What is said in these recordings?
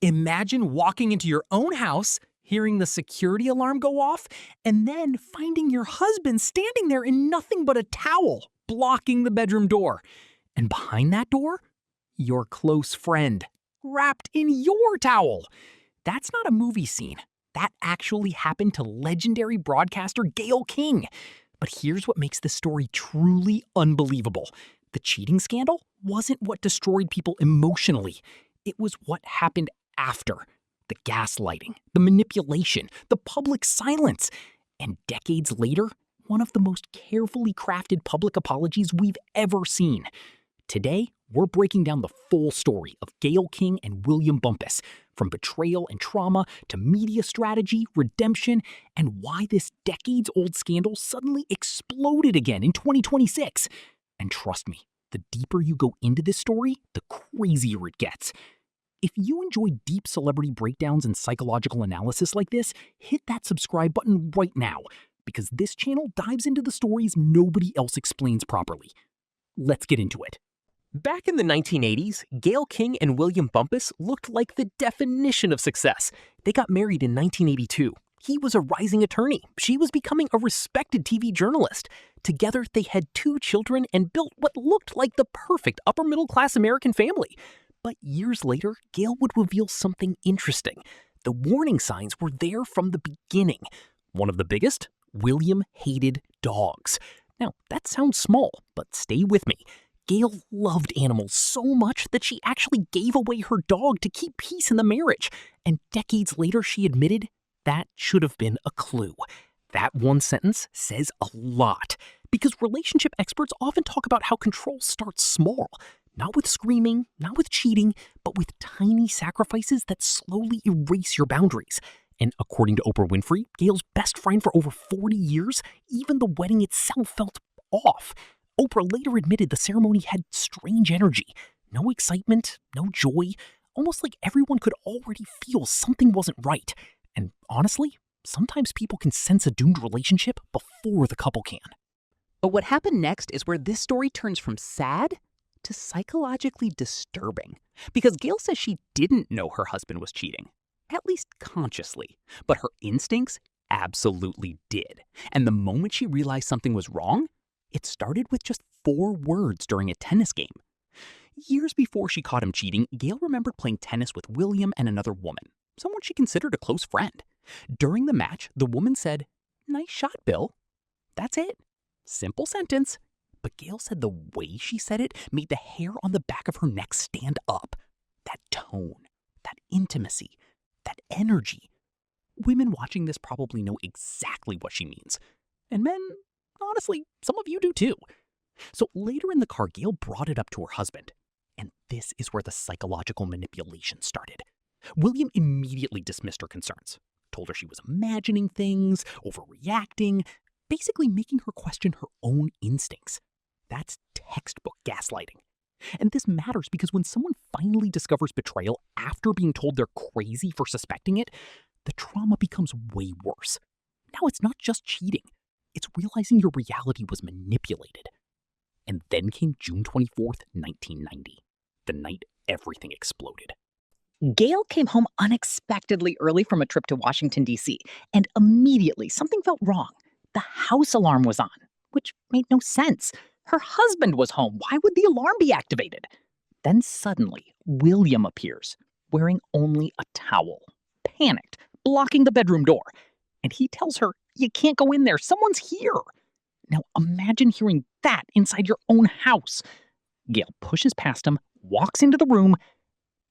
Imagine walking into your own house, hearing the security alarm go off, and then finding your husband standing there in nothing but a towel, blocking the bedroom door. And behind that door, your close friend, wrapped in your towel. That's not a movie scene. That actually happened to legendary broadcaster Gayle King. But here's what makes this story truly unbelievable. The cheating scandal wasn't what destroyed people emotionally. It was what happened after. The gaslighting, the manipulation, the public silence. And decades later, one of the most carefully crafted public apologies we've ever seen. Today, we're breaking down the full story of Gayle King and William Bumpus, from betrayal and trauma to media strategy, redemption, and why this decades-old scandal suddenly exploded again in 2026. And trust me, the deeper you go into this story, the crazier it gets. If you enjoy deep celebrity breakdowns and psychological analysis like this, hit that subscribe button right now, because this channel dives into the stories nobody else explains properly. Let's get into it. Back in the 1980s, Gayle King and William Bumpus looked like the definition of success. They got married in 1982. He was a rising attorney. She was becoming a respected TV journalist. Together, they had 2 children and built what looked like the perfect upper-middle-class American family. But years later, Gayle would reveal something interesting. The warning signs were there from the beginning. One of the biggest? William hated dogs. Now, that sounds small, but stay with me. Gayle loved animals so much that she actually gave away her dog to keep peace in the marriage. And decades later, she admitted that should have been a clue. That one sentence says a lot, because relationship experts often talk about how control starts small. Not with screaming, not with cheating, but with tiny sacrifices that slowly erase your boundaries. And according to Oprah Winfrey, Gayle's best friend for over 40 years, even the wedding itself felt off. Oprah later admitted the ceremony had strange energy. No excitement, no joy, almost like everyone could already feel something wasn't right. And honestly, sometimes people can sense a doomed relationship before the couple can. But what happened next is where this story turns from sad to psychologically disturbing. Because Gayle says she didn't know her husband was cheating, at least consciously. But her instincts absolutely did. And the moment she realized something was wrong, it started with just 4 words during a tennis game. Years before she caught him cheating, Gayle remembered playing tennis with William and another woman, someone she considered a close friend. During the match, the woman said, "Nice shot, Bill." That's it. Simple sentence. But Gayle said the way she said it made the hair on the back of her neck stand up. That tone, that intimacy, that energy. Women watching this probably know exactly what she means. And men, honestly, some of you do too. So later in the car, Gayle brought it up to her husband. And this is where the psychological manipulation started. William immediately dismissed her concerns, told her she was imagining things, overreacting, basically making her question her own instincts. That's textbook gaslighting. And this matters because when someone finally discovers betrayal after being told they're crazy for suspecting it, the trauma becomes way worse. Now it's not just cheating. It's realizing your reality was manipulated. And then came June 24th, 1990, the night everything exploded. Gayle came home unexpectedly early from a trip to Washington, D.C., and immediately something felt wrong. The house alarm was on, which made no sense. Her husband was home. Why would the alarm be activated? Then suddenly, William appears, wearing only a towel, panicked, blocking the bedroom door. And he tells her, "You can't go in there. Someone's here." Now imagine hearing that inside your own house. Gayle pushes past him, walks into the room,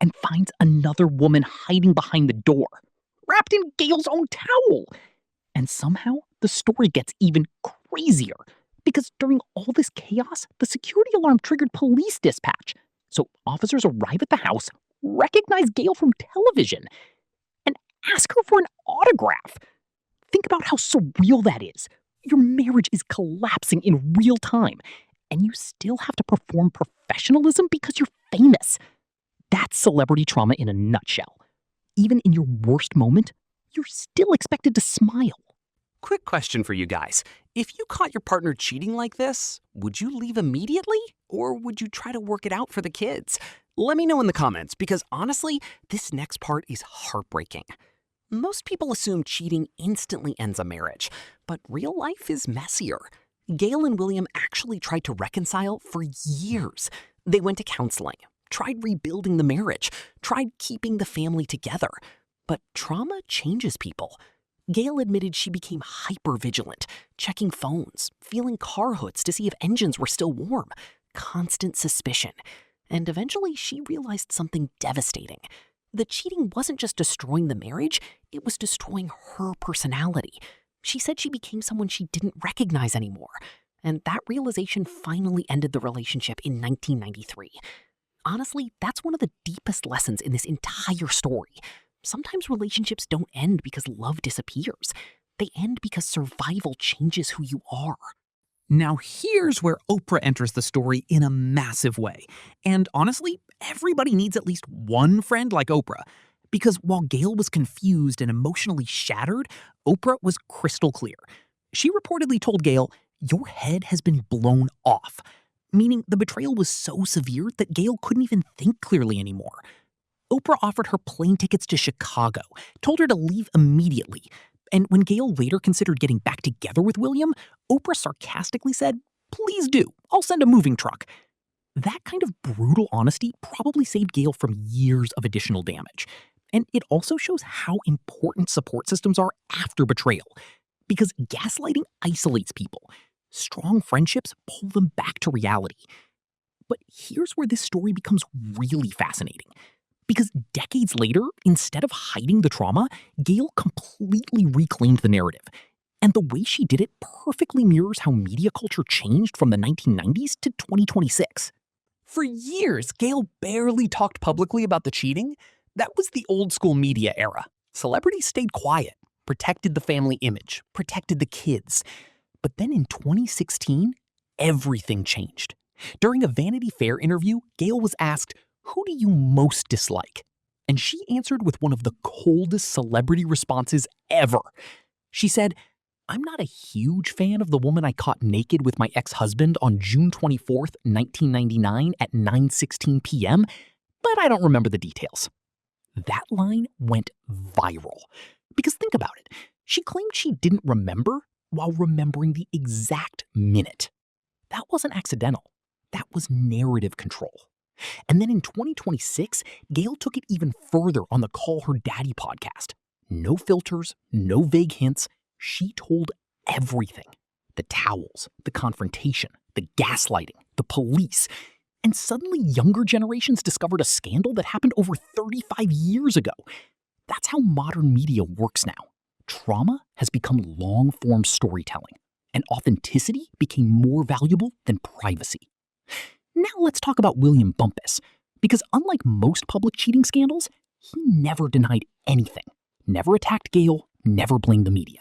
and finds another woman hiding behind the door, wrapped in Gayle's own towel. And somehow, the story gets even crazier. Because during all this chaos, the security alarm triggered police dispatch. So officers arrive at the house, recognize Gayle from television, and ask her for an autograph. Think about how surreal that is. Your marriage is collapsing in real time, and you still have to perform professionalism because you're famous. That's celebrity trauma in a nutshell. Even in your worst moment, you're still expected to smile. Quick question for you guys. If you caught your partner cheating like this, would you leave immediately? Or would you try to work it out for the kids? Let me know in the comments, because honestly, this next part is heartbreaking. Most people assume cheating instantly ends a marriage, but real life is messier. Gayle and William actually tried to reconcile for years. They went to counseling, tried rebuilding the marriage, tried keeping the family together. But trauma changes people. Gayle admitted she became hyper-vigilant, checking phones, feeling car hoods to see if engines were still warm, constant suspicion. And eventually she realized something devastating. The cheating wasn't just destroying the marriage, it was destroying her personality. She said she became someone she didn't recognize anymore. And that realization finally ended the relationship in 1993. Honestly, that's one of the deepest lessons in this entire story. Sometimes relationships don't end because love disappears. They end because survival changes who you are. Now here's where Oprah enters the story in a massive way. And honestly, everybody needs at least one friend like Oprah. Because while Gayle was confused and emotionally shattered, Oprah was crystal clear. She reportedly told Gayle, "Your head has been blown off," meaning the betrayal was so severe that Gayle couldn't even think clearly anymore. Oprah offered her plane tickets to Chicago, told her to leave immediately. And when Gayle later considered getting back together with William, Oprah sarcastically said, "Please do. I'll send a moving truck." That kind of brutal honesty probably saved Gayle from years of additional damage. And it also shows how important support systems are after betrayal. Because gaslighting isolates people. Strong friendships pull them back to reality. But here's where this story becomes really fascinating. Because decades later, instead of hiding the trauma, Gayle completely reclaimed the narrative. And the way she did it perfectly mirrors how media culture changed from the 1990s to 2026. For years, Gayle barely talked publicly about the cheating. That was the old school media era. Celebrities stayed quiet, protected the family image, protected the kids. But then in 2016, everything changed. During a Vanity Fair interview, Gayle was asked, "Who do you most dislike?" And she answered with one of the coldest celebrity responses ever. She said, "I'm not a huge fan of the woman I caught naked with my ex-husband on June 24th, 1999 at 9:16 p.m., but I don't remember the details." That line went viral. Because think about it. She claimed she didn't remember while remembering the exact minute. That wasn't accidental. That was narrative control. And then in 2026, Gayle took it even further on the Call Her Daddy podcast. No filters, no vague hints. She told everything. The towels, the confrontation, the gaslighting, the police. And suddenly younger generations discovered a scandal that happened over 35 years ago. That's how modern media works now. Trauma has become long-form storytelling, and authenticity became more valuable than privacy. Now let's talk about William Bumpus, because unlike most public cheating scandals, he never denied anything, never attacked Gayle, never blamed the media.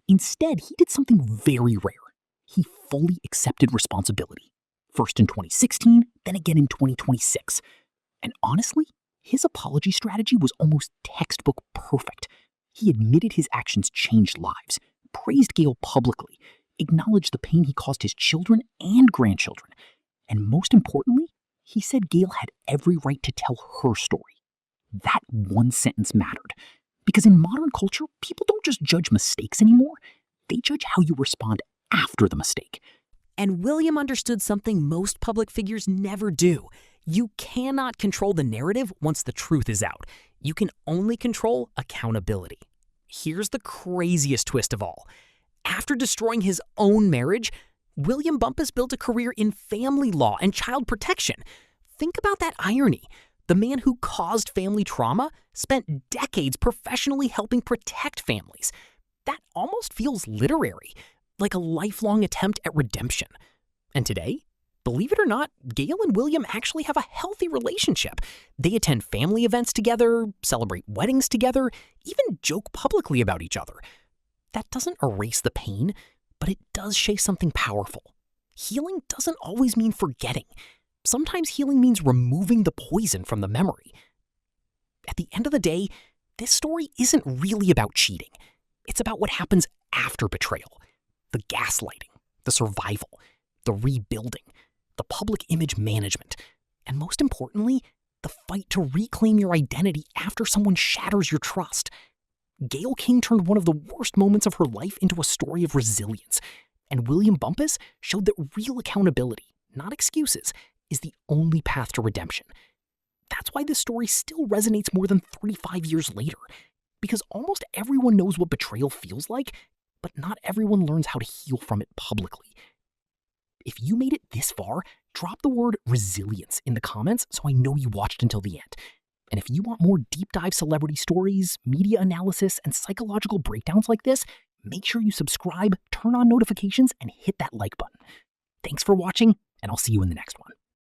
Instead, he did something very rare. He fully accepted responsibility. First in 2016, then again in 2026. And honestly, his apology strategy was almost textbook perfect. He admitted his actions changed lives, praised Gayle publicly, acknowledged the pain he caused his children and grandchildren. And most importantly, he said Gayle had every right to tell her story. That one sentence mattered. Because in modern culture, people don't just judge mistakes anymore. They judge how you respond after the mistake. And William understood something most public figures never do. You cannot control the narrative once the truth is out. You can only control accountability. Here's the craziest twist of all. After destroying his own marriage, William Bumpus built a career in family law and child protection. Think about that irony. The man who caused family trauma spent decades professionally helping protect families. That almost feels literary, like a lifelong attempt at redemption. And today, believe it or not, Gayle and William actually have a healthy relationship. They attend family events together, celebrate weddings together, even joke publicly about each other. That doesn't erase the pain, but it does say something powerful. Healing doesn't always mean forgetting. Sometimes healing means removing the poison from the memory. At the end of the day, this story isn't really about cheating. It's about what happens after betrayal. The gaslighting, the survival, the rebuilding, the public image management, and most importantly, the fight to reclaim your identity after someone shatters your trust. Gayle King turned one of the worst moments of her life into a story of resilience, and William Bumpus showed that real accountability, not excuses, is the only path to redemption. That's why this story still resonates more than 35 years later, because almost everyone knows what betrayal feels like, but not everyone learns how to heal from it publicly. If you made it this far, drop the word resilience in the comments so I know you watched until the end. And if you want more deep dive celebrity stories, media analysis, and psychological breakdowns like this, make sure you subscribe, turn on notifications, and hit that like button. Thanks for watching, and I'll see you in the next one.